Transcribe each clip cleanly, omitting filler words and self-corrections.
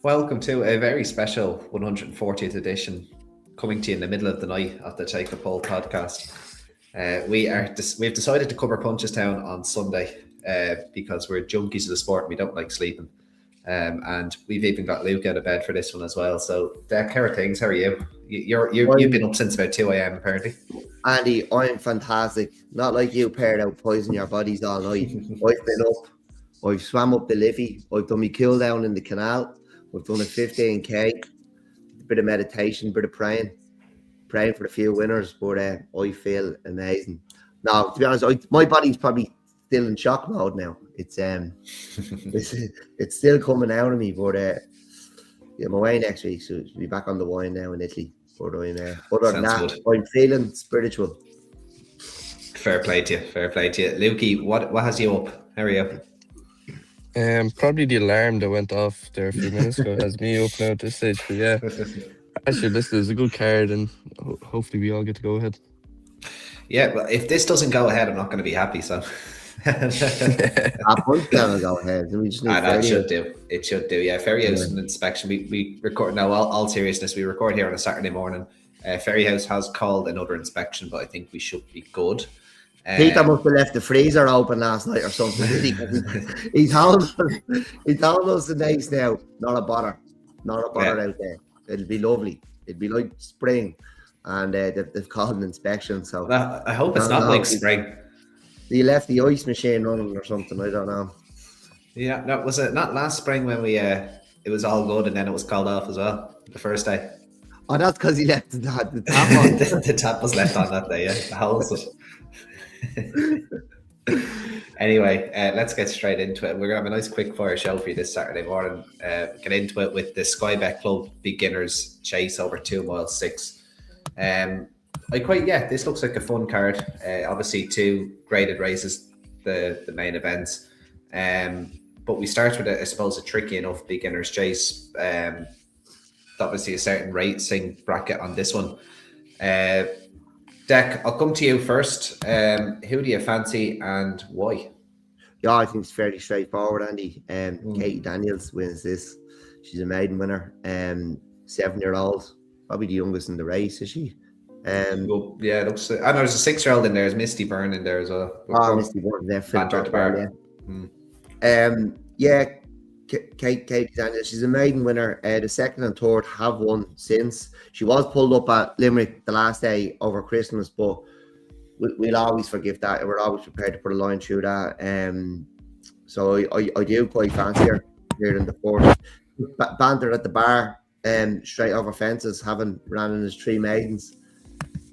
Welcome to a very special 140th edition, coming to you in the middle of the night of the Take the Poll podcast. We've decided to cover Punchestown on Sunday because we're junkies of the sport and we don't like sleeping. And we've even got Luke out of bed for this one as well. So, Dec, how are things? How are you? You've been up since about 2 a.m. apparently. Andy, I'm fantastic. Not like you paired out poison your bodies all night. I've been up. I've swam up the Liffey. I've done my cool down in the canal. I've done a 15k. A bit of meditation, a bit of praying for a few winners. But I feel amazing. Now, to be honest, my body's probably still in shock mode now. It's still coming out of me. But I'm away next week, so I'll be back on the wine now in Italy. But other than that, I'm feeling spiritual. Fair play to you. Lukey, what has you up? How are you? Probably the alarm that went off there a few minutes ago has me up now at this stage. But yeah, actually, listen, it's a good card, and hopefully we all get to go ahead. Yeah, but if this doesn't go ahead, I'm not going to be happy. So Punchestown will go ahead. We just need it should do. It should do. Yeah, Ferry House and inspection. We record now. All seriousness, we record here on a Saturday morning. Ferry House has called another inspection, but I think we should be good. Peter must have left the freezer open last night or something. He's told us the nice now. Not a bother out there. It'll be lovely. It'll be like spring, and they've called an inspection. So I hope it's not like spring. He left the ice machine running or something. I don't know. Yeah, no, was it not last spring when we it was all good and then it was called off as well the first day? Oh, that's because he left the tap on. The tap was left on that day. Yeah, the holes it. Anyway, let's get straight into it. We're gonna have a nice quick fire show for you this Saturday morning. Get into it with the Sky Bet Club beginners chase over 2 miles 6. This looks like a fun card. Obviously 2 graded races, the main events. But we start with I suppose a tricky enough beginners chase. Obviously a certain racing bracket on this one. Dec, I'll come to you first. Who do you fancy and why? Yeah, I think it's fairly straightforward, Andy. Katie Daniels wins this. She's a maiden winner. 7-year-old, probably the youngest in the race, is she? It looks. And there's a 6-year-old in there. There's Misty Byrne in there as well. Misty Byrne there. Katie Daniels, she's a maiden winner. The second and third have won since. She was pulled up at Limerick the last day over Christmas, but we'll always forgive that. We're always prepared to put a line through that. So I do quite fancy her here in the fourth. Banter at the bar, straight over fences, having ran in his 3 maidens.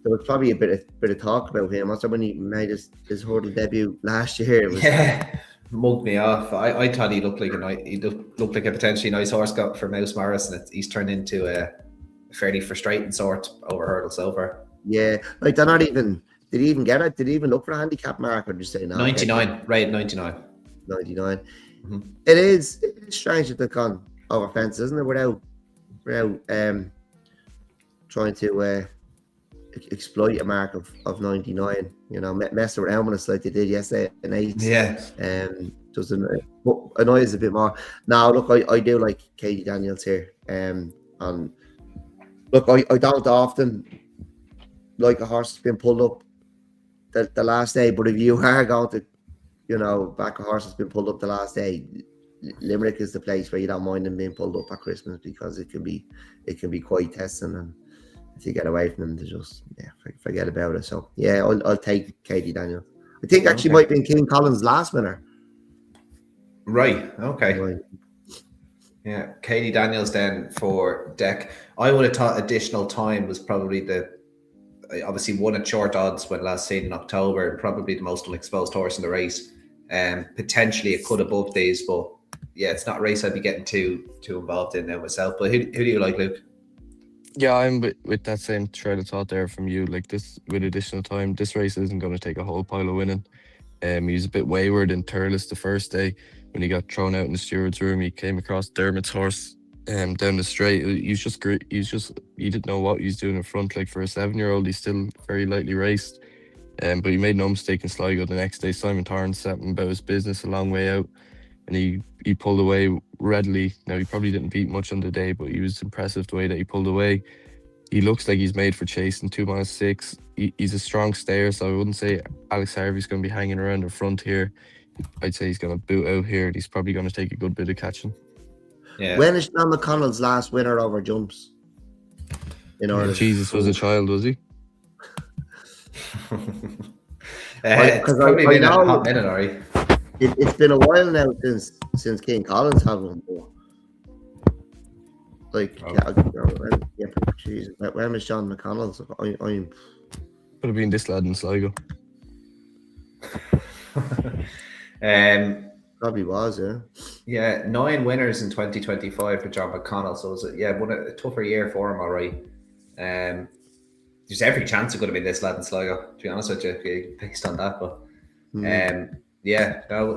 There was probably a bit of talk about him. Also, when he made his hurdle debut last year, mugged me off. I thought he looked like a potentially nice horse got for Mouse Morris, and he's turned into a fairly frustrating sort over hurdles so far. Yeah, like they're not even. Did he even get it? Did he even look for a handicap mark, or did you say no? 99, right? 99. 99. Mm-hmm. It is strange that they've gone over fences, isn't it? Without trying to exploit a mark of 99, mess around with us like they did yesterday in 8. Yeah. Just annoy us a bit more. Now, look, I do like Katie Daniels here. And look, I don't often like a horse that's been pulled up the last day, but if you are going to, back a horse that's been pulled up the last day, Limerick is the place where you don't mind them being pulled up at Christmas, because it can be quite testing, and if you get away from them, they just forget about it. So I'll take Katie Daniels. I think actually might be King Collins' last winner. Right. Okay. Right. Yeah, Katie Daniels then for Dec. I would have thought additional time was probably obviously won at short odds when last seen in October, and probably the most unexposed horse in the race. Potentially it could above these, but yeah, it's not a race I'd be getting too involved in now myself. But who do you like, Luke? Yeah, I'm with that same thread of thought there from you. Like this, with additional time, this race isn't going to take a whole pile of winning. He was a bit wayward in Thurles the first day when he got thrown out in the steward's room. He came across Dermot's horse down the straight. He didn't know what he was doing in front. Like for a 7-year-old, he's still very lightly raced. But he made no mistake in Sligo the next day. Simon Torrance sat him about his business a long way out. and he pulled away readily. Now, he probably didn't beat much on the day, but he was impressive the way that he pulled away. He looks like he's made for chasing 2 miles 6. He's a strong stayer, so I wouldn't say Alex Harvey's going to be hanging around the front here. I'd say he's going to boot out here, and he's probably going to take a good bit of catching. Yeah. When is Sean McConnell's last winner over jumps? In Ireland? Jesus was a child, was he? It's probably been a hot minute, Ari. It's been a while now since King Collins had one. Like, Jesus, when was Sean McConnell's? I'm Could have been this lad in Sligo. Probably was, yeah. Yeah, 9 winners in 2025 for John McConnell. So it was a tougher year for him, all right. There's every chance it could have been this lad in Sligo, to be honest with you, based on that. But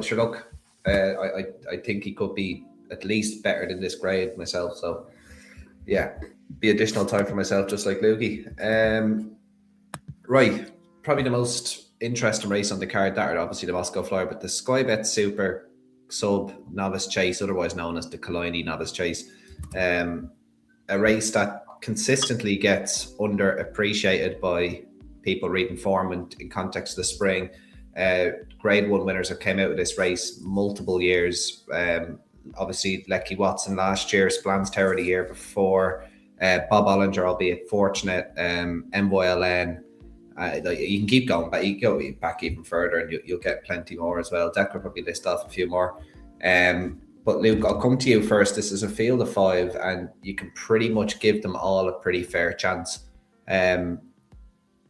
sure, look, I think he could be at least better than this grade myself. So yeah, be additional time for myself, just like Lukey. Right, probably the most interesting race on the card, that are obviously the Moscow Flyer, but the Sky Bet Super Sub Novice Chase, otherwise known as the Killiney Novice Chase, a race that consistently gets underappreciated by people reading form and in context of the spring. Grade 1 winners have came out of this race multiple years. Obviously, Lecky Watson last year, Splans Tower the year before, Bob Ollinger, albeit fortunate, MYLN. You can keep going, but you go back even further and you'll get plenty more as well. Deck will probably list off a few more. But Luke, I'll come to you first. This is a field of 5 and you can pretty much give them all a pretty fair chance.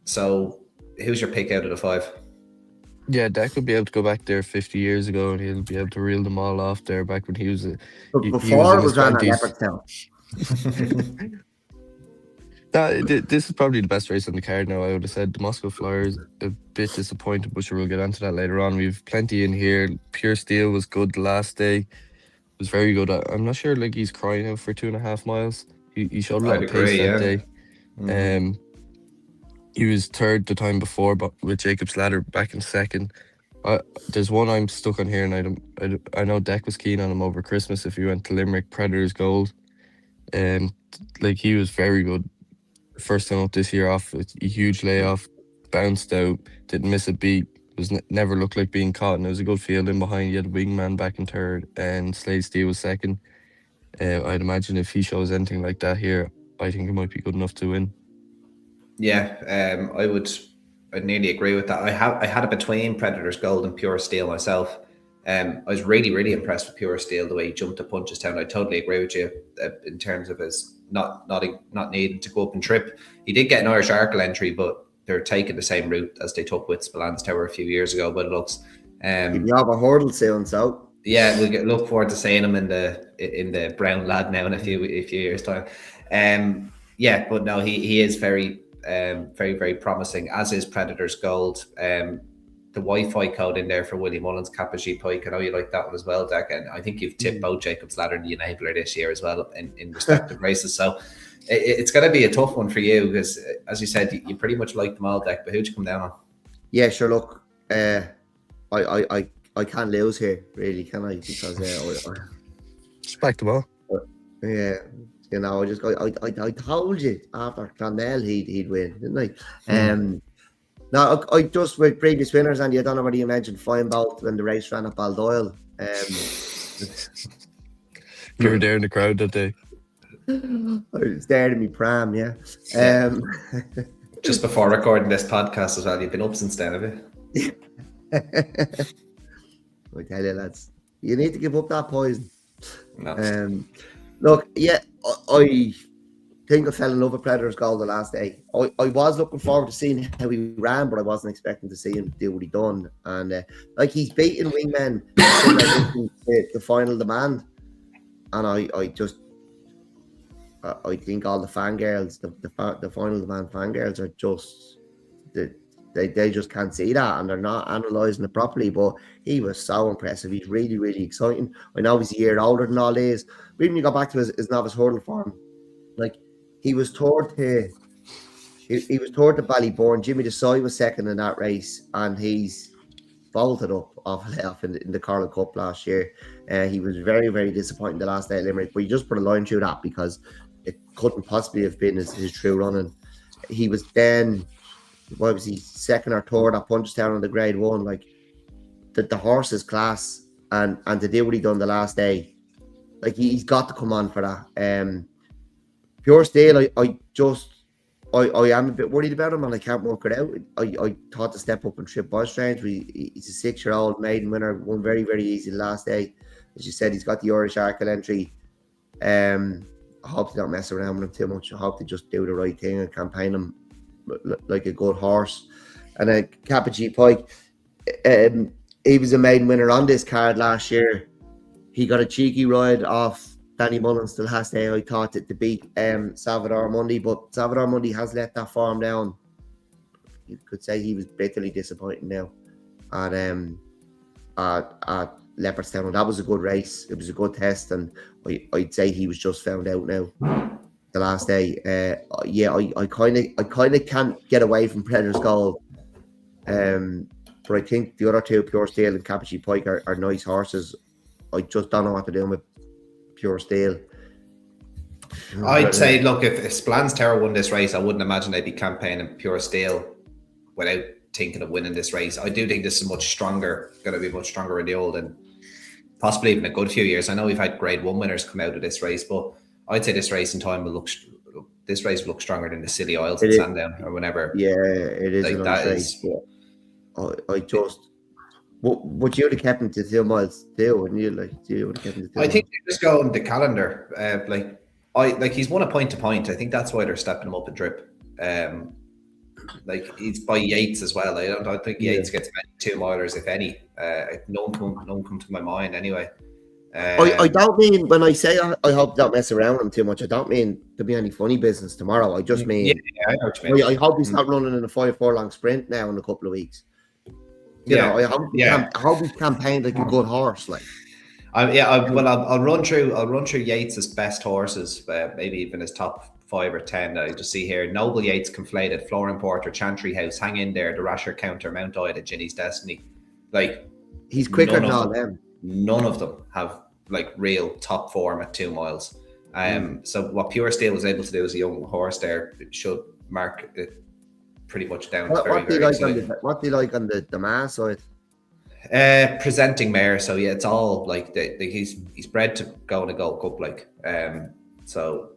So who's your pick out of the 5? Yeah, Deck will be able to go back there 50 years ago and he'll be able to reel them all off there back when he was before it was on at Leopardstown. This is probably the best race on the card now. I would have said the Moscow Flyer is a bit disappointed, but sure, we'll get onto that later on. We've plenty in here. Pure Steel was good the last day. It was very good. I'm not sure, like, he's crying out for 2.5 miles. He showed a lot of pace that day. Mm-hmm. He was third the time before, but with Jacob's Ladder back in second. There's one I'm stuck on here, and I know Deck was keen on him over Christmas if he went to Limerick, Predators Gold. Like, he was very good. First time up this year off a huge layoff, bounced out, didn't miss a beat, never looked like being caught, and it was a good field in behind. You had Wingman back in third and Slade Steele was second. I'd imagine if he shows anything like that here, I think it might be good enough to win. Yeah, I'd nearly agree with that. I had it between Predators Gold and Pure Steel myself. I was really impressed with Pure Steel, the way he jumped to Punchestown. I totally agree with you in terms of his not needing to go up and trip. He did get an Irish Arkle entry, but they're taking the same route as they took with Splans Tower a few years ago. But it looks you have a hurdle soon, so yeah, we'll look forward to seeing him in the Brown Lad now in a few years time. Yeah, but no, he is very promising, as is Predators Gold. The Wi-Fi code in there for Willie Mullins, Kappa G Pike. I know you like that one as well, Deck. And I think you've tipped both Jacob's Ladder and the Enabler this year as well in respective races. So it's going to be a tough one for you because, as you said, you pretty much like them all, Deck. But who'd you come down on? Yeah, sure. Look, I can't lose here, really, can I? Because Respect them all. Yeah, you know, I told you after Clondale he'd win, didn't I? Now, I just with previous winners, and I don't know whether you mentioned Feinbolt when the race ran at Baldoyle. You were there in the crowd that day. I was there in my pram, yeah. Just before recording this podcast as well, you've been up since then, have you? I tell you, lads, you need to give up that poison. No. Look, yeah, I think I fell in love with Predators Gold the last day. I was looking forward to seeing how he ran, but I wasn't expecting to see him do what he done. And like, he's beating Wingman the final demand. And I think all the fangirls, the final demand fangirls are just they just can't see that, and they're not analysing it properly. But he was so impressive. He's really exciting. I know he's a year older than all these. But when you go back to his novice hurdle form, like, he was toward to Ballybourne. Jimmy Desai was second in that race, and he's bolted up off a layoff in the Carling Cup last year. He was very, very disappointing the last day at Limerick, but he just put a line through that because it couldn't possibly have been his true running. He was then, what was he, second or third at Punchestown on the Grade 1. Like, the horse is class, and to do what he done the last day, like, he's got to come on for that. Pure Steel, I am a bit worried about him, and I can't work it out. I thought to step up and trip was strange. He's a 6-year-old maiden winner, won very, very easy the last day. As you said, he's got the Irish Arkle entry. I hope they don't mess around with him too much. I hope they just do the right thing and campaign him like a good horse. And then Cappuccino Pike, he was a maiden winner on this card last year. He got a cheeky ride off Danny Mullins the last day, I thought, to beat Salvador Mundi, but Salvador Mundi has let that form down. You could say he was bitterly disappointing now at Leopardstown. That was a good race. It was a good test, and I'd say he was just found out now the last day. I kind of can't get away from Predator's Gold. But I think the other two, Pure Steel and Cappuccino Pike, are nice horses. I just don't know what to do with Pure Steel. I'd say, look, if Splans Terror won this race, I wouldn't imagine they'd be campaigning Pure Steel without thinking of winning this race. I do think this is much stronger, going to be much stronger in the old, and possibly even a good few years. I know we've had Grade 1 winners come out of this race, but I'd say this race in time will look stronger than the Silly Isles and Sandown or whenever. Yeah, it is. Like that race. I just. What you would have kept him to 2 miles too, wouldn't you? Like, you would have kept him to 2 I think they just go on the calendar. He's won a point to point. I think that's why they're stepping him up a trip. He's by Yates as well. I don't think Yates gets many 2-milers, if any. None come to my mind anyway. I don't mean, when I say I hope don't mess around with him too much, I don't mean to be any funny business tomorrow. I just mean, I know what you mean. I hope he's not running in a 5 furlong sprint now in a couple of weeks. I hope he's campaigned like a good horse. Like, I'll run through Yates's best horses, maybe even his top 5 or 10. I just see here: Noble Yates, Conflated, Flooring Porter, Chantry House, Hang In There, The Rasher Counter, Mount Ida, Ginny's Destiny. Like, he's quicker than all them. None of them have like real top form at 2 miles. So what Pure Steel was able to do as a young horse there should mark it pretty much down. What do you like on the mass side? Presenting mare, so yeah, it's all like he's bred to go in a Gold Cup, like so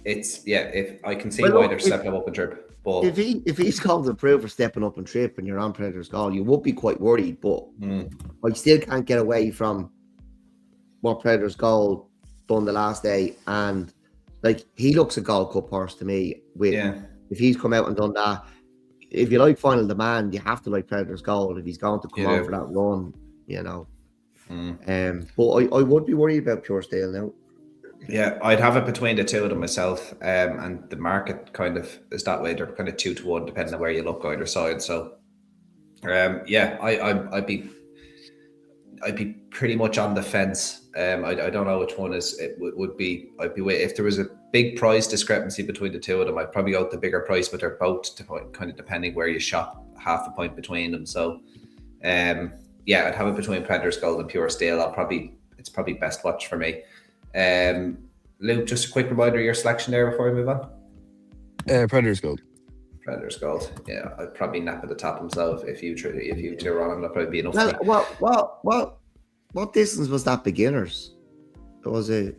it's if I can see why they're stepping up and trip. But if he's called to prove for stepping up and trip and you're on Predator's Goal, you would be quite worried. But I still can't get away from what Predator's Goal done the last day, and like, he looks a Gold Cup horse to me. If he's come out and done that, if you like Final Demand, you have to like Predator's Gold if he's going to come on for that run, But I would be worried about Pure Steel now. Yeah, I'd have it between the two of them myself, and the market kind of is that way. They're kind of 2 to 1 depending on where you look either side. So, I'd be pretty much on the fence. I don't know which one would be. I'd be if there was a big price discrepancy between the two of them, I'd probably go with the bigger price, but they're both kind of depending where you shop, half a point between them. So, I'd have it between Predator's Gold and Pure Steel. It's probably best watch for me. Luke, just a quick reminder of your selection there before we move on. Predator's Gold. Predator's Gold. Yeah, I'd probably nap at the top himself if you two are on him. That'd probably be enough. What distance was that beginners? It was a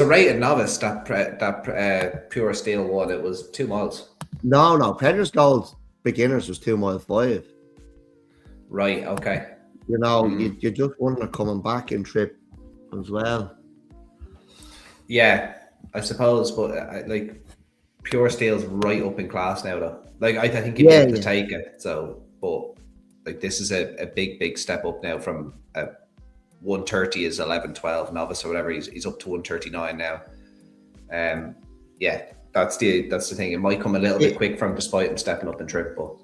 rated novice that Pure Steel won. It was 2 miles. No, Predator's Gold beginners was 2 mile 5. Right. Okay. You just wonder coming back in trip as well. Yeah, I suppose, but like, Pure Steel's right up in class now, though. Like, I think he'd be able to take it. So, but like, this is a big step up now from 130 is 11-12 novice or whatever. He's up to 139 now. That's the thing. It might come a little bit quick from despite him stepping up and trip, but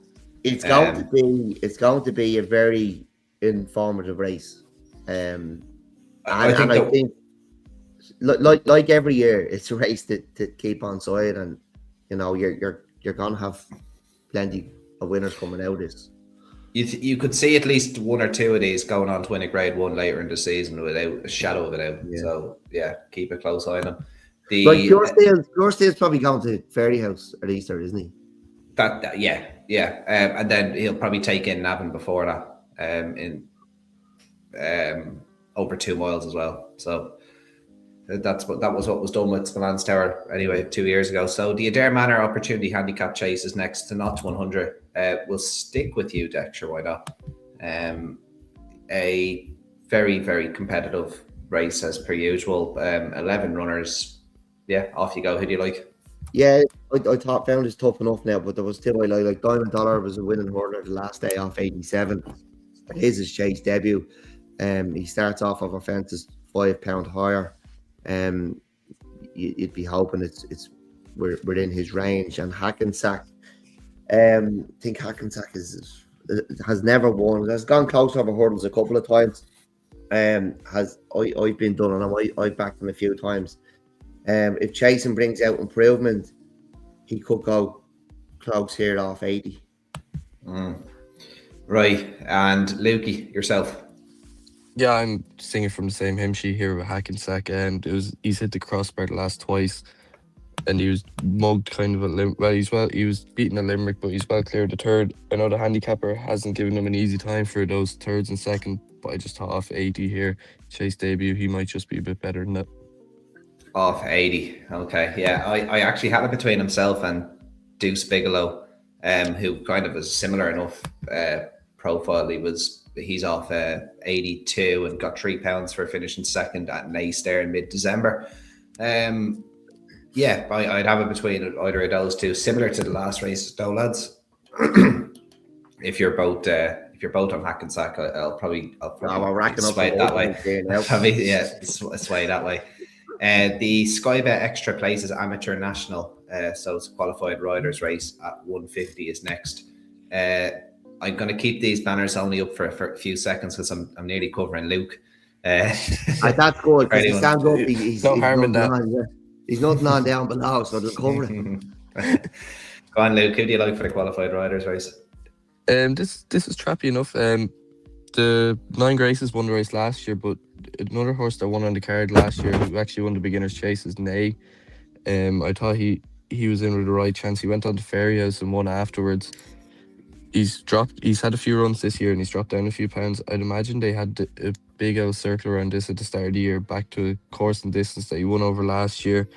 it's going to be a very informative race. I think like every year, it's a race to keep on side, and you're gonna have plenty of winners coming out of this. You could see at least one or two of these going on to win a Grade 1 later in the season without a shadow of a doubt. Yeah. So, yeah, keep a close eye on them. Like Puresteel's probably going to Fairyhouse at Easter, isn't he? Yeah. And then he'll probably take in Navan before that in over 2 miles as well. So that was what was done with Spillans Tower anyway 2 years ago. So the Adair Manor Opportunity Handicap Chase is next to Not 100. We'll stick with you, Dexter. Why not? A very, very competitive race as per usual. 11 runners. Yeah, off you go. Who do you like? Yeah, I thought found is tough enough now, but there was still like Diamond Dollar was a winning hurdler the last day off 87. His Chase debut. He starts off of offences £5 higher. You'd be hoping we're within his range. And Hackensack, I think Hackensack has never won. Has gone close over hurdles a couple of times. I've been done on him. I've backed him a few times. If Chasen brings out improvement, he could go close here off 80. Right, and Lukey, yourself. Yeah, I'm singing from the same hymn sheet here with Hackensack, and he's hit the crossbar the last twice, and he was mugged kind of at he was beating a Limerick, but he's well cleared the third. I know the handicapper hasn't given him an easy time for those thirds and second, but I just thought off 80 here, Chase debut, he might just be a bit better than that. Off 80, okay, yeah. I actually had it between himself and Deuce Bigelow, who kind of was similar enough profile. He's off 82 and got £3 for finishing second at Nace there in mid-December. Yeah, I'd have it between either of those two, similar to the last race, though, lads. If you're both on Hackensack, I'll probably sway that way. Sway that way. The Skybet Extra Places Amateur National, so it's a qualified riders race at 150 is next. I'm going to keep these banners only up for a few seconds because I'm nearly covering Luke. That's good because he stands up. He's no harm in that. He's nothing on down below, so they'll cover it. Go on, Luke. Who do you like for the qualified riders race? This is trappy enough. The 9 Graces won the race last year, but another horse that won on the card last year who actually won the beginner's chase is Nay. I thought he was in with the right chance. He went on to Fairyhouse and won afterwards. He's had a few runs this year and he's dropped down a few pounds. I'd imagine they had a big old circle around this at the start of the year, back to course and distance that he won over last year.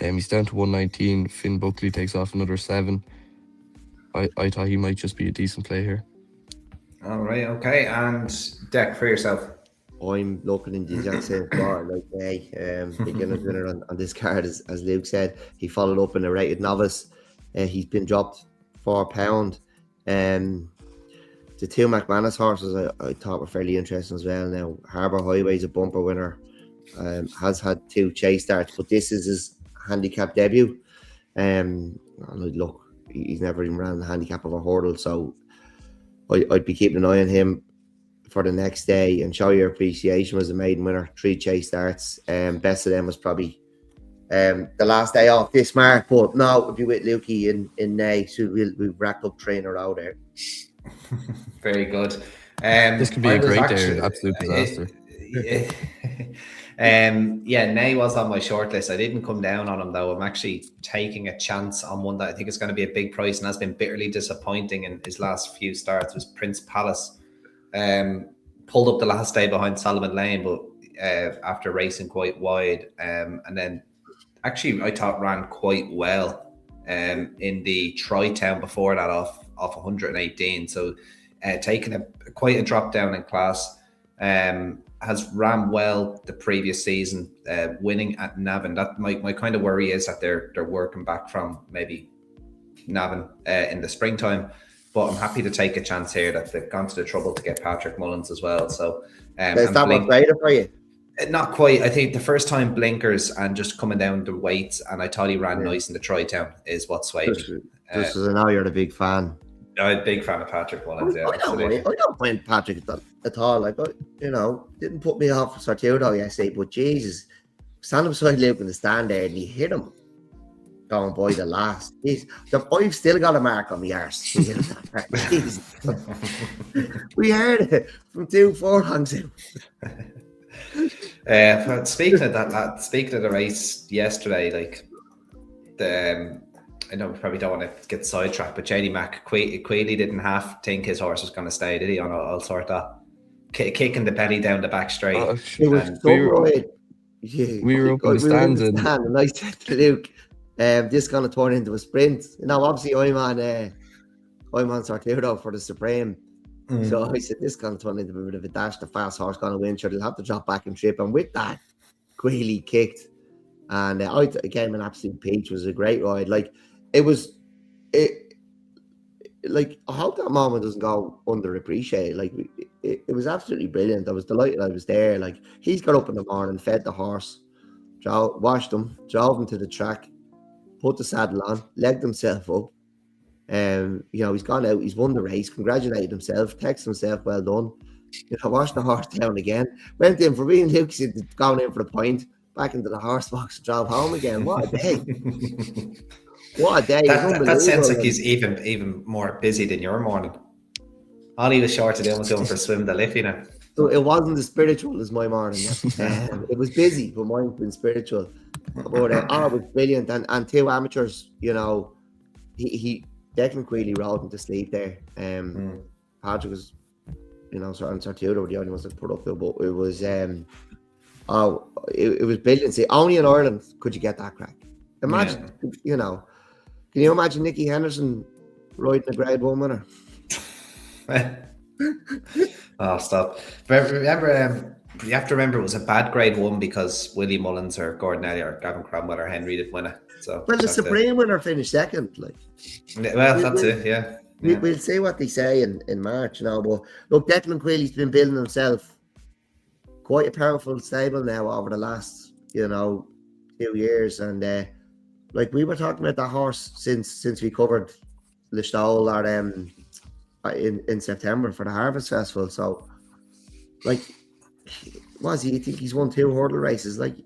He's down to 119. Finn Buckley takes off another 7. I thought he might just be a decent play here. All right, okay. And Deck, for yourself. I'm looking in the exact same spot. Like, beginner's winner on this card, as Luke said. He followed up in a rated novice. He's been dropped £4. The 2 McManus horses I thought were fairly interesting as well. Now, Harbour Highway's a bumper winner. Has had 2 chase starts, but this is his handicap debut. Look, he's never even ran the handicap of a hurdle, so I'd be keeping an eye on him for the next day. And Show Your Appreciation was a maiden winner, 3 chase starts. Best of them was probably the last day off this mark, but no, it would be with Lukey in Nay, so we've racked up 3 in a row there. Very good. This could be a great day, an absolute disaster. Nay was on my shortlist. I didn't come down on him though. I'm actually taking a chance on one that I think is going to be a big price and has been bitterly disappointing in his last few starts. Was Prince Palace. Pulled up the last day behind Solomon Lane, but after racing quite wide, and then actually I thought ran quite well in the Tri-Town before that off 118. So taking quite a drop down in class. Has ran well the previous season, winning at Navan. That my kind of worry is that they're working back from maybe Navan in the springtime. But I'm happy to take a chance here that they've gone to the trouble to get Patrick Mullins as well. So is that what's greater for you? Not quite. I think the first time blinkers and just coming down the weights, and I thought he ran nice in the Tri-Town is what swayed me. Just as I know you're the big fan. I'm a big fan of Patrick Mullins. I don't mind Patrick at all. Like, didn't put me off Sortudo yesterday, but Jesus, stand beside Luke in the stand there and he hit him. going by the last. I've still got a mark on my arse. Jesus. We heard it from 2 furlongs out. Speaking of that, speaking of the race yesterday, like I know we probably don't want to get sidetracked, but JD McQueely didn't half think his horse was going to stay, did he? On all sort of kicking the belly down the back straight. It was so right. Yeah, we were up in the stands, and I said to Luke, "This is going to turn into a sprint." Obviously, I'm on Sarturo for the Supreme. So I said, this is going to turn into a bit of a dash. The fast horse going to win. Sure, they'll have to drop back and trip. And with that, Queely kicked. And I gave him an absolute peach. It was a great ride. Like, I hope that moment doesn't go underappreciated. Like, it was absolutely brilliant. I was delighted I was there. Like, he's got up in the morning, fed the horse, washed him, drove him to the track, put the saddle on, legged himself up. He's gone out, he's won the race, congratulated himself, texted himself, well done. Washed the horse down again, went in for being Luke, going in for the point, back into the horse box, drove home again. What a day! What a day! That sounds like he's even more busy than your morning. All he was short of doing was going for a swim the Liffey now. So it wasn't as spiritual as my morning. It was busy, but mine's been spiritual. But it was brilliant, and 2 amateurs. He Declan Queely rolled him to sleep there. Patrick was, and Sarturo were the only ones that put up there, but it was it was brilliant. See, only in Ireland could you get that crack. Imagine, can you imagine Nicky Henderson riding a Grade 1 winner? Oh, stop. Remember, you have to remember it was a bad Grade 1 because Willie Mullins or Gordon Elliott or Gavin Cromwell or Henry didn't win it. So the Supreme winner finished second. That's it, yeah. We'll see what they say in March now. But look, Declan Queely's been building himself quite a powerful stable now over the last, 2 years. And we were talking about that horse since we covered Listowel in September for the Harvest Festival. So, you think he's won 2 hurdle races? Like,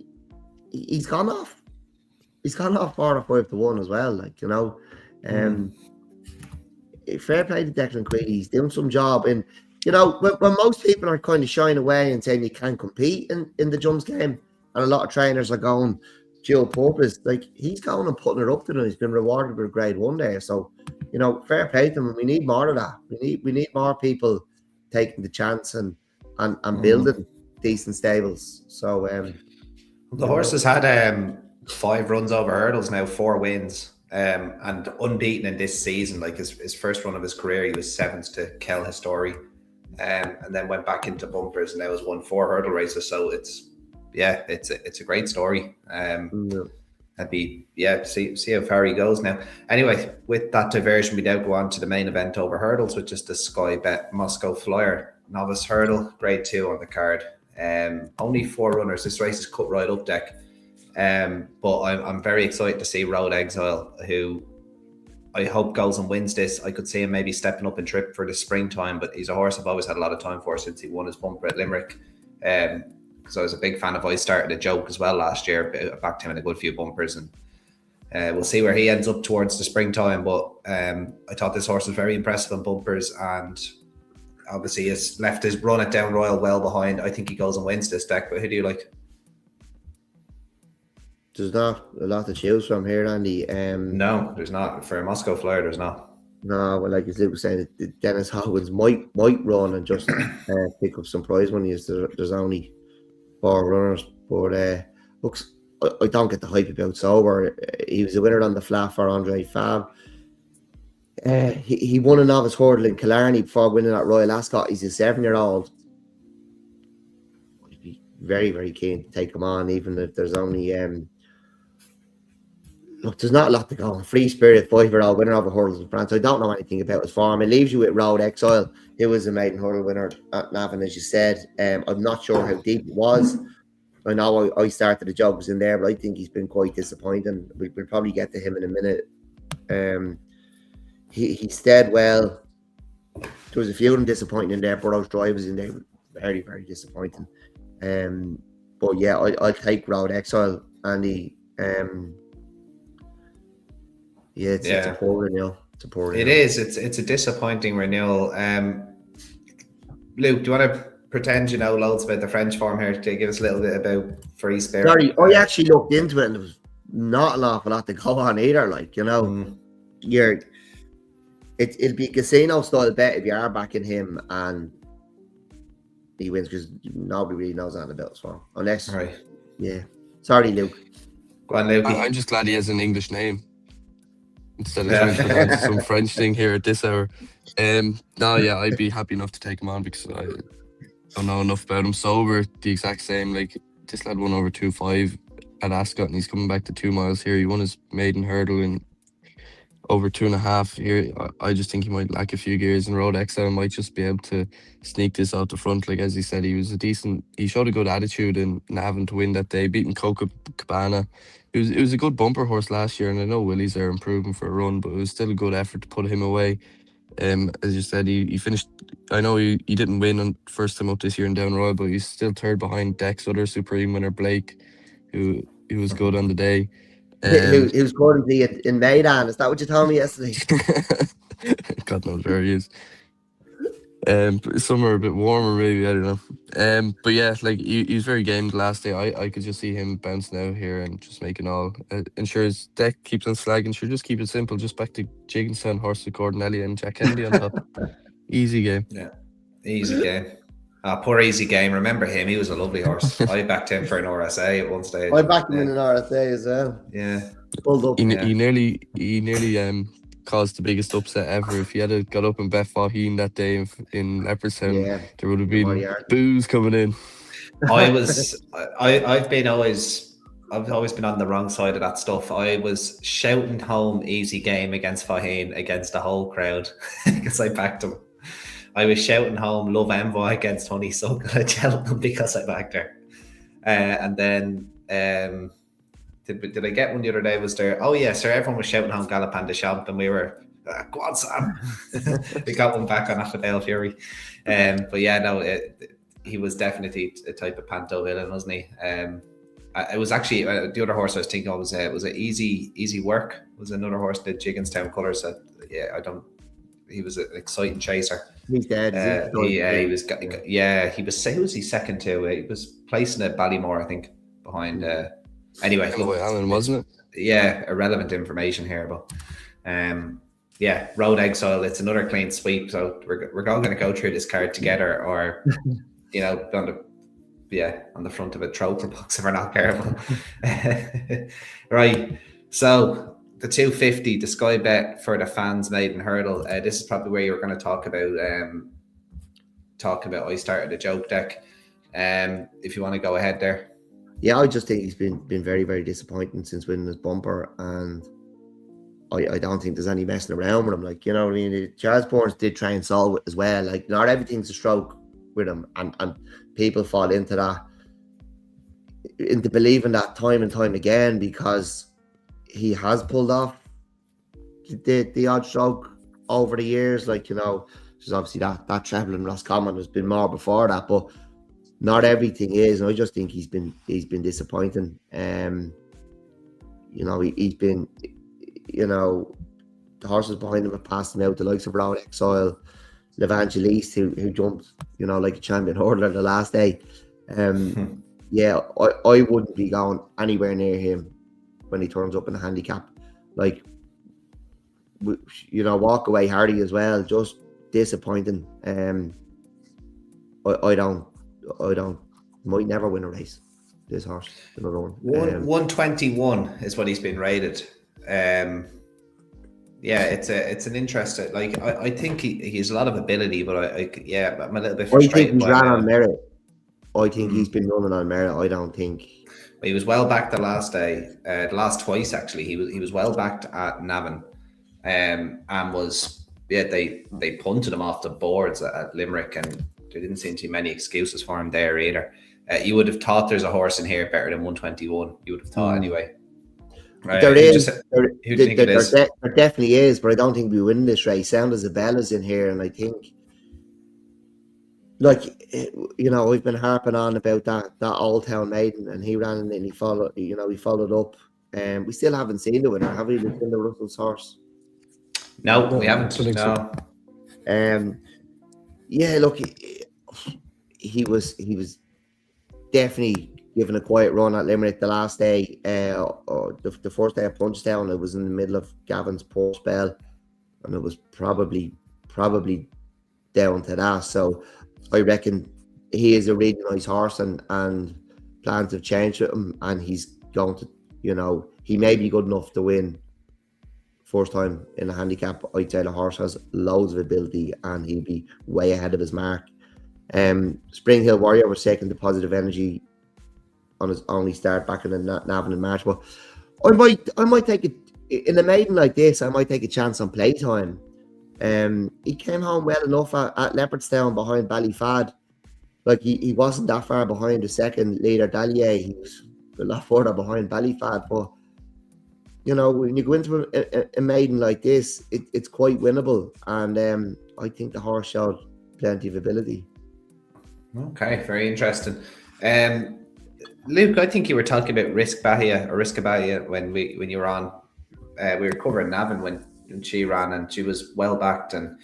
he's gone off. He's gone off 4 or 5 to 1 as well. Fair play to Declan Queely. He's doing some job. And, when most people are kind of shying away and saying you can't compete in the jumps game, and a lot of trainers are going dual purpose, he's going and putting it up to them. He's been rewarded with a Grade 1 there. So, fair play to him. And we need more of that. We need more people taking the chance and building decent stables. So, the horse has had 5 runs over hurdles now, 4 wins, and unbeaten in this season. Like his first run of his career, he was 7th to Kel Histori, and then went back into bumpers and now has won 4 hurdle races. So it's a great story. See how far he goes now. Anyway, with that diversion, we now go on to the main event over hurdles, which is the Sky Bet Moscow Flyer Novice Hurdle, Grade 2 on the card. Only 4 runners. This race is cut right up deck. But I'm very excited to see Road Exile, who I hope goes and wins this. I could see him maybe stepping up and trip for the springtime, but he's a horse I've always had a lot of time for since he won his bumper at Limerick. Because I was a big fan of I Started a Joke as well last year. I backed him in a good few bumpers, and we'll see where he ends up towards the springtime. But I thought this horse was very impressive on bumpers, and obviously has left his run at Down Royal well behind. I think he goes and wins this deck. But who do you like? There's not a lot to choose from here, Andy. No, there's not. For a Moscow Flyer, there's not. No, well, like as Luke was saying, Dennis Hoggins might run and just pick up some prize money. There's only 4 runners, but looks, I don't get the hype about Sober. He was a winner on the flat for Andre Fab. He won a novice hurdle in Killarney before winning at Royal Ascot. He's a 7-year-old. I'd be very, very keen to take him on, even if there's only look, there's not a lot to go on. Free Spirit, 5-year-old winner of a hurdles in France. I don't know anything about his form. It leaves you with Road Exile. He was a maiden hurdle winner at Navan, as you said. I'm not sure how deep it was. I know I started the job was in there, but I think he's been quite disappointing. We'll probably get to him in a minute. He stead well. There was a few of them disappointing in there. Burroughs Drive was in there, very, very disappointing. But yeah, I'll take Road Exile, Andy. Yeah, it's a poor renewal. It's a poor renewal. It is. It's a disappointing renewal. Luke, do you want to pretend you know loads about the French form here to give us a little bit about free spirit? Sorry, I actually looked into it and there was not an awful lot to go on either. Like, you know, it'll be a casino style bet if you are backing him and he wins, because nobody really knows anything about his form. Unless, sorry, Luke. Go on, Luke. I'm just glad he has an English name instead of trying to pronounce some French thing here at this hour. I'd be happy enough to take him on because I don't know enough about him. Sober, the exact same. Like, this lad won over 2.5 at Ascot, and he's coming back to 2 miles here. He won his maiden hurdle in over 2.5 here. I just think he might lack a few gears, and Road Exile might just be able to sneak this out the front. Like, as he said, he showed a good attitude in Navan to win that day, beating Copacabana. It was a good bumper horse last year, and I know Willie's are improving for a run, but it was still a good effort to put him away. As you said, he finished. I know he didn't win on first time up this year in Down Royal, but he's still third behind Deck's other Supreme winner Blake, who was good on the day. Who's going to be in Maiden? Is that what you told me yesterday? God knows where he is. Somewhere a bit warmer, maybe, I don't know. But yeah, like he was very game the last day. I could just see him bouncing out here and just making all. Ensure his deck keeps on slagging. Sure, just keep it simple. Just back to Jigginstown, horse with Gordon Elliott and Jack Kennedy on top. Easy game. Yeah, easy game. Poor Easy Game. Remember him? He was a lovely horse. I backed him for an RSA at one stage. I backed him in an RSA as well. Yeah. Pulled up. He nearly caused the biggest upset ever. If he had got up and bet Faheen that day in Leopardstown, there would have been boos coming in. I've always been on the wrong side of that stuff. I was shouting home Easy Game against Faheen against the whole crowd because I backed him. I was shouting home Love Envoy against Honeysuckle at Cheltenham because I backed her. And then did I get one the other day? Was there? Oh yeah, sir. Everyone was shouting home Galopin de Champ, and we were go on, Sam. We got one back on Affadale Fury. But yeah, no, he was definitely a type of panto villain, wasn't he? It was actually the other horse I was thinking of was it Easy Work was another horse that Jigginstown colours. That he was an exciting chaser. He's dead. He was second to. He was placing at Ballymore, I think, behind. Anyway, Allen, wasn't it? Yeah, irrelevant information here, but Road Exile. It's another clean sweep. So we're all going to go through this card together, or on the front of a trophy box if we're not careful. Right. So the 250, the Sky Bet for the fans maiden hurdle. This is probably where you're going to talk about. I started a joke deck. If you want to go ahead there. Yeah, I just think he's been very, very disappointing since winning his bumper, and I don't think there's any messing around with him. Like, you know what I mean? Charles Bournes did try and solve it as well. Like, not everything's a stroke with him, and people fall into believing that time and time again, because he has pulled off the odd stroke over the years. Like, you know, there's obviously that treble in Roscommon has been more before that, but not everything is. And I just think he's been disappointing. He's been, the horses behind him have passed him out, the likes of Road Exile, L'Evangeliste, who jumped, like a champion hurdler the last day. I wouldn't be going anywhere near him when he turns up in a handicap. Like, walk away Hardy as well, just disappointing. Might never win a race, this horse. Another one. 121 is what he's been rated. It's an interesting. Like, I think he has a lot of ability, but I'm a little bit frustrated. I think he's ran on merit. I think he's been running on merit. I don't think. But he was well backed the last day. The last twice actually, he was well backed at Navan, and was they punted him off the boards at Limerick, and there didn't seem to be many excuses for him there either. You would have thought there's a horse in here better than 121. You would have thought anyway. Right. There definitely is, but I don't think we win this race. Sound Isabella's in here, and I think, we've been harping on about that Old Town Maiden, and he ran and he followed up We still haven't seen the winner, have we? We've seen the Russell's horse. No, No, we haven't. don't think so. No. Yeah, look, he was definitely given a quiet run at Limerick the last day. The first day at Punchestown, it was in the middle of Gavin's poor spell, and it was probably down to that. So I reckon he is a really nice horse, and plans have changed with him, and he's going to, he may be good enough to win first time in a handicap. I'd say the horse has loads of ability, and he'll be way ahead of his mark. Spring Hill Warrior was second to Positive Energy on his only start back in the Navan in March. But I might take it in a maiden like this. I might take a chance on playtime. He came home well enough at Leopardstown behind Ballyfad. Like he wasn't that far behind the second leader, Dallier. He was a lot further behind Ballyfad. But when you go into a maiden like this, it's quite winnable, and I think the horse showed plenty of ability. Okay, very interesting. Luke, I think you were talking about Risk Bahia when you were on. We were covering Navan when she ran, and she was well backed, and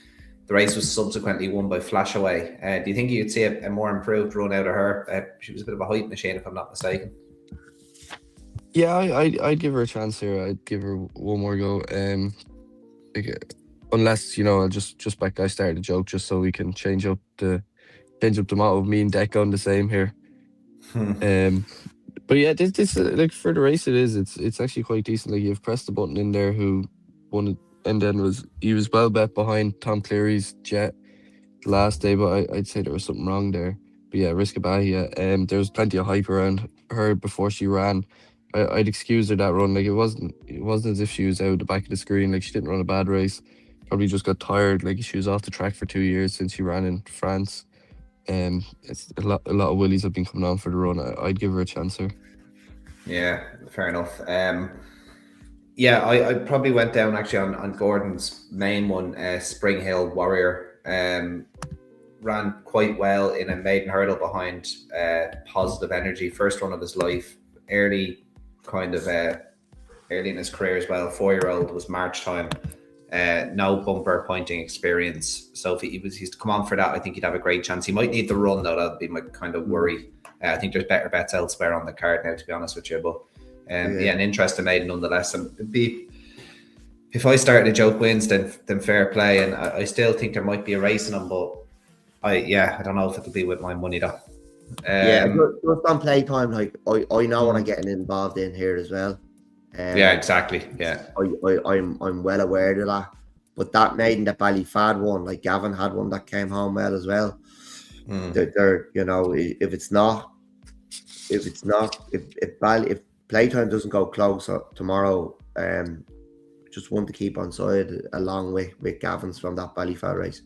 the race was subsequently won by Flashaway. Do you think you'd see a more improved run out of her? She was a bit of a height machine, if I'm not mistaken. Yeah, I'd give her a chance here. I'd give her one more go. Unless I'll just back. I started a joke just so we can change up the motto of me and Deck on the same here. But yeah, this like for the race it's actually quite decent. Like you've pressed the button in there who won it, and then he was well bet behind Tom Cleary's Jet the last day, but I'd say there was something wrong there. But yeah, Risk Bahia, there was plenty of hype around her before she ran. I'd excuse her that run. Like it wasn't as if she was out the back of the screen. Like she didn't run a bad race. Probably just got tired. Like she was off the track for 2 years since she ran in France. It's a lot of willies have been coming on for the run. I'd give her a chance here. Yeah, fair enough. Yeah, I probably went down actually on Gordon's main one, Spring Hill Warrior. Ran quite well in a maiden hurdle behind Positive Energy. First run of his life, early in his career as well. 4-year-old, was March time. No bumper pointing experience. So if he's to come on for that, I think he'd have a great chance. He might need the run though. That'd be my kind of worry. I think there's better bets elsewhere on the card now, to be honest with you. But yeah, an interesting maiden nonetheless. And it'd be, if I started a joke wins, then fair play. And I still think there might be a race in them, but I don't know if it'll be with my money though. Just on playtime, like I know what I'm getting involved in here as well. Yeah, exactly. Yeah, I'm well aware of that. But that maiden that Ballyfad won, like Gavin had one that came home well as well. They're if playtime doesn't go close tomorrow, just one to keep on side along with Gavin's from that Ballyfad race.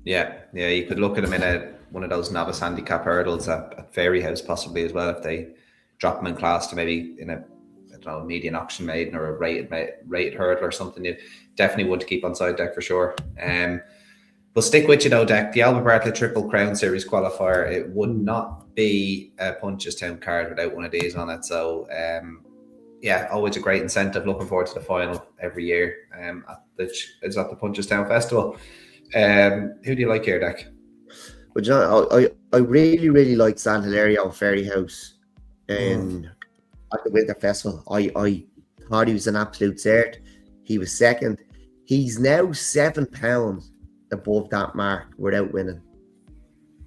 Yeah, you could look at him in one of those novice handicap hurdles at Fairyhouse possibly as well, if they drop him in class to maybe in a median auction maiden or a rated hurdle or something. You definitely would keep on side Deck for sure. But stick with you though, Deck. The Alba Bartlett Triple Crown Series qualifier, it would not be a Punchestown card without one of these on it. So yeah, always a great incentive. Looking forward to the final every year. It's at the Punchestown Festival. Who do you like here, Deck? But I really, really liked San Hilario Fairyhouse at the Winter Festival. I thought he was an absolute cert. He was second. He's now £7 above that mark without winning.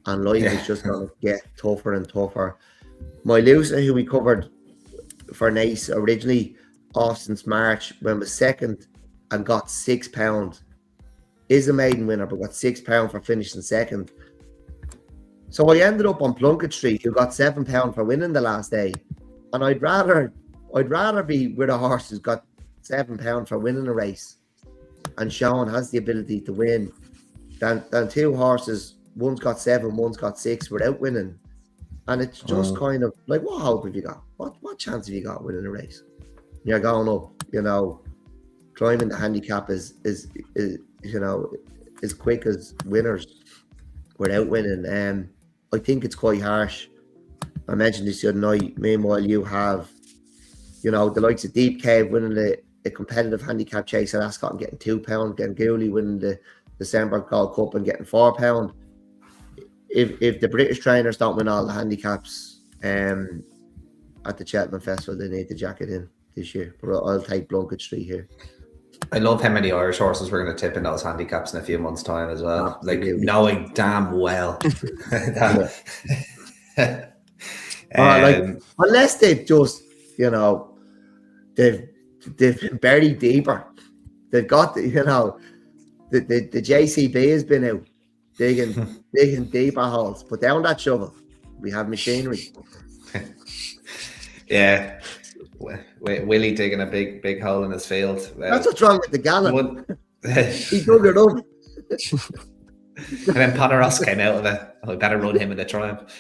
And life is just going to get tougher and tougher. My loser, who we covered for Nace originally, Austin's March, when was second and got £6, is a maiden winner, but got £6 for finishing second. So I ended up on Plunkett Street, who got £7 for winning the last day. And I'd rather be with a horse who's got £7 for winning a race, and Sean has the ability to win, than two horses, one's got 7, one's got 6 without winning. And it's just kind of like, what hope have you got? What chance have you got winning a race? You're going up, climbing the handicap is as quick as winners without winning. I think it's quite harsh. I mentioned this the other night. Meanwhile, you have You know, the likes of Deep Cave winning the competitive handicap chase at Ascot and getting £2, getting Gooley winning the December Gold Cup and getting £4. If the British trainers don't win all the handicaps at the Cheltenham Festival, they need to jack it in this year. But I'll take Blunkett Street here. I love how many Irish horses we're going to tip in those handicaps in a few months' time as well. Absolutely. Like, knowing damn well. Unless they've just, you know, they've been buried deeper. They've got, the JCB has been out digging deeper holes. Put down that shovel. We have machinery. Yeah. Willie digging a big hole in his field. That's what's wrong with the gallon. He dug it up. And then Poneros came out of it. Oh, we better run him in the Triumph.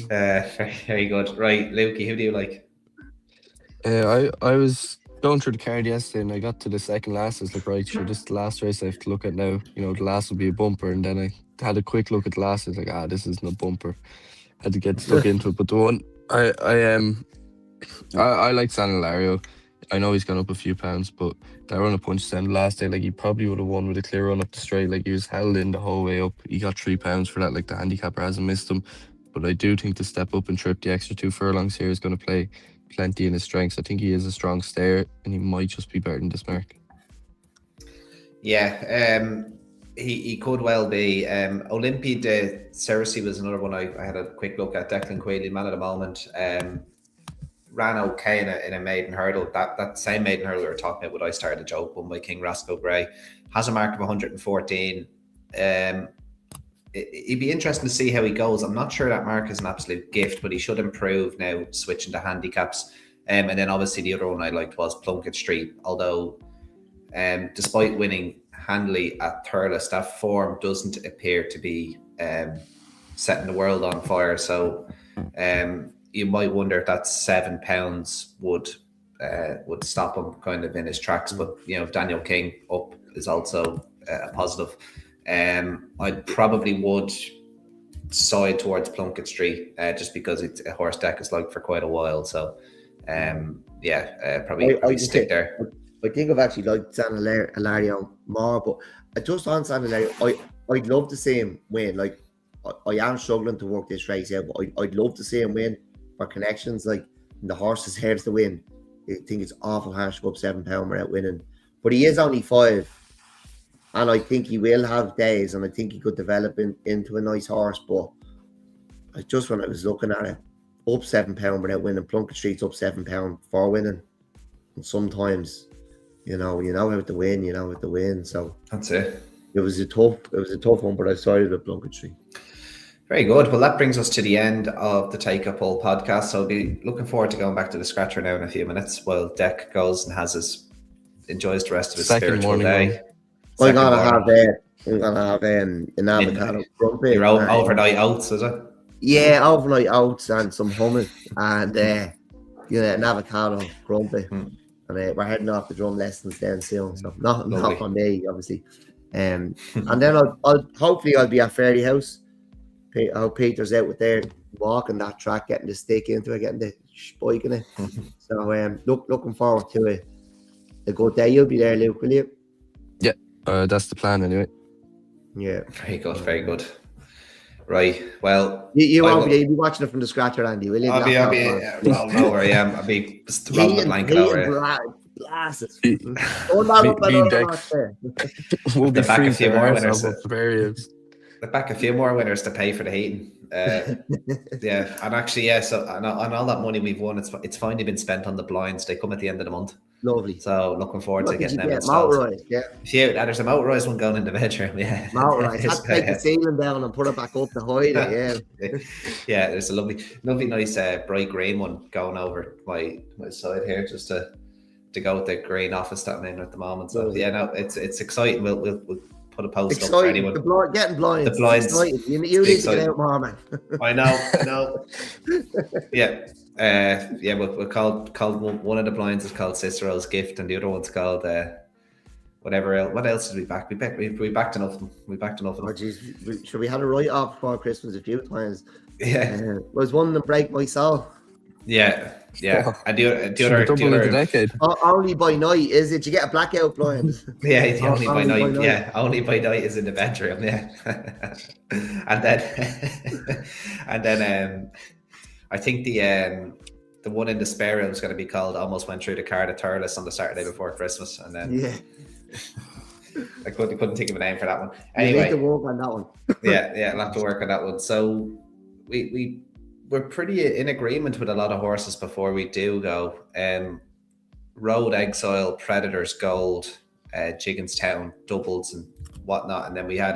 Very good. Right, Lukey, who do you like? I was going through the card yesterday and I got to the second last. I was like, right, sure, this is the last race I have to look at now. You know, the last will be a bumper. And then I had a quick look at the last. I was like, this isn't a bumper. I had to get stuck into it. But the one I like San Hilario. I know he's gone up a few pounds, but that run of Punchestown last day, like he probably would have won with a clear run up the straight. Like he was held in the whole way up. He got £3 for that. Like the handicapper hasn't missed him. But I do think the step up and trip the extra 2 furlongs here is going to play plenty in his strengths. I think he is a strong stayer and he might just be better than this mark. Yeah, he could well be. Olympia de Cersei was another one I had a quick look at. Declan Quayle, man of the moment. Ran okay in a maiden hurdle. That same maiden hurdle we were talking about, what I started a joke, won by King Rascal Gray. Has a mark of 114. It'd be interesting to see how he goes. I'm not sure that mark is an absolute gift, but he should improve now switching to handicaps. And then obviously the other one I liked was Plunkett Street. Although, despite winning handily at Thurles, that form doesn't appear to be setting the world on fire. So, you might wonder if that £7 would stop him kind of in his tracks. But Daniel King up is also a positive. I probably would side towards Plunkett Street just because it's a horse deck is like for quite a while. So probably stick there. I think I've actually liked San Hilario more, but just on San Hilario, I'd love to see him win. Like I am struggling to work this race out, but I'd love to see him win for connections. Like the horse deserves to win. I think it's awful harsh to go up £7 without winning, but he is only 5. And I think he will have days, and I think he could develop into a nice horse. But when I was looking at it, up £7 without winning, Plunkett Street's up £7 for winning. And sometimes, you know how to win, So that's it. It was a tough one, but I started with Plunkett Street. Very good. Well, that brings us to the end of the Take Up All podcast. So I'll be looking forward to going back to the scratcher now in a few minutes while Deck goes and enjoys the rest of his spiritual day. I'm gonna have an avocado crumpet. Your overnight oats, is it? Yeah, overnight oats and some hummus and an avocado crumpet. And we're heading off the drum lessons then soon. So not for me, obviously. And then I'll be at Fairy House. I hope Peter's out with their walking that track, getting the stick into it, getting the spike in it. So looking forward to a good day. You'll be there, Luke, will you? Yeah, that's the plan anyway. Yeah. Very good, very good. Right, well... You'll be watching it from the scratcher, Andy, will you? I'll be I'll know where I am. I'll be just rolling the blanket over Blasted. We'll be back a few more winners. The back a few more winners to pay for the heating. Yeah, and actually, so and all that money we've won, it's finally been spent on the blinds. They come at the end of the month. Lovely. So looking forward to getting them installed. There's a motorised one going in the bedroom. Yeah, motorised. Have to take the ceiling down and put it back up to hide it. Yeah. Yeah, there's a lovely, nice bright green one going over my side here, just to go with the green office that I'm in at the moment. So it's exciting. We'll put a post up for anyone. Getting blinds. The blinds. You need to get out more, man. I know. Yeah. We'll call one of the blinds is called Cicero's Gift, and the other one's called whatever else. What else did we back? We backed enough of them. Oh, geez. We had a write off before Christmas a few times. Yeah. Was one to break my soul. Yeah. And the Should be other, double of the decade. Only by night, is it? You get a blackout blind. yeah, the only by Only by night. night. Yeah, only by night is in the bedroom. Yeah, and then and then I think the one in the spare room is going to be called "Almost Went Through the Car to Thurles" on the Saturday before Christmas, and then Yeah. I couldn't think of a name for that one. You Anyway, need to work on that one. yeah, I'll have to work on that one. So we're pretty in agreement with a lot of horses before we do go. Road Exile, Predators Gold, Gigginstown doubles and whatnot, and then we had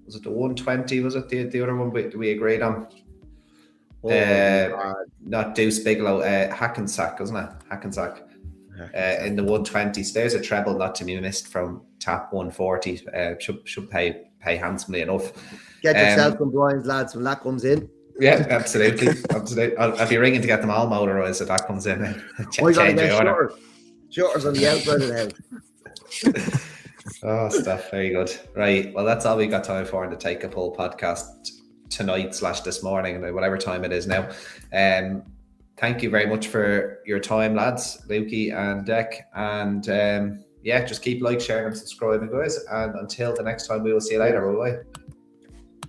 was it the 120? Was it the other one we agreed on? Not Deuce Bigelow, Hackensack, wasn't it? Hackensack. In the 120s, there's a treble not to be missed from TAP140. Should pay handsomely enough. Get yourself some blinds, lads, when that comes in. Yeah, absolutely. I'll be ringing to get them all motorized if that comes in. We gotta get shutters on the outside of the house. Oh, stuff. Very good. Right. Well, that's all we got time for in the Take a Pull podcast tonight/this morning, whatever time it is now. Thank you very much for your time, lads, Lukey and Deck. And just keep sharing and subscribing, guys. And until the next time, we will see you later. Bye-bye.